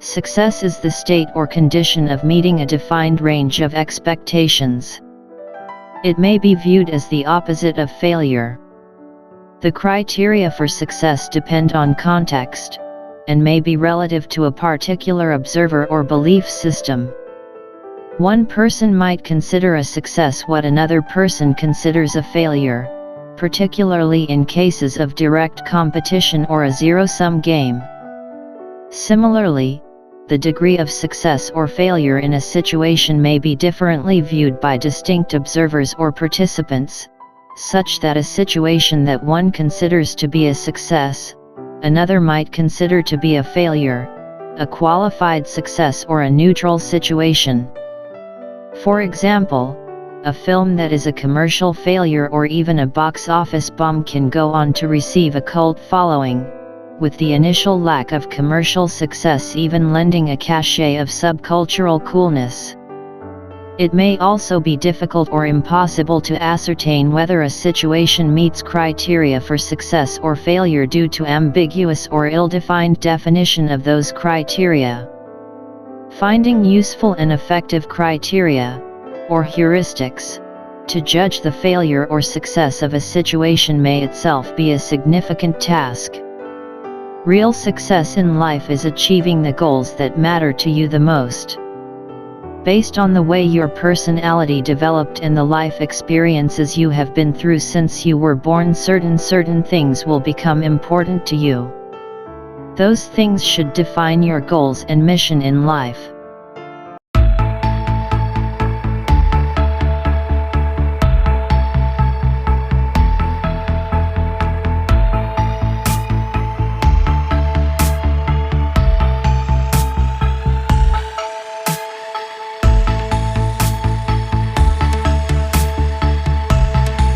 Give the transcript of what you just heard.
Success is the state or condition of meeting a defined range of expectations. It may be viewed as the opposite of failure. The criteria for success depend on context, and may be relative to a particular observer or belief system. One person might consider a success what another person considers a failure, particularly in cases of direct competition or a zero-sum game. Similarly, the degree of success or failure in a situation may be differently viewed by distinct observers or participants, such that a situation that one considers to be a success, another might consider to be a failure, a qualified success or a neutral situation. For example, a film that is a commercial failure or even a box office bomb can go on to receive a cult following, with the initial lack of commercial success even lending a cachet of subcultural coolness. It may also be difficult or impossible to ascertain whether a situation meets criteria for success or failure due to ambiguous or ill-defined definition of those criteria. Finding useful and effective criteria, or heuristics, to judge the failure or success of a situation may itself be a significant task. Real success in life is achieving the goals that matter to you the most. Based on the way your personality developed and the life experiences you have been through since you were born, certain things will become important to you. Those things should define your goals and mission in life.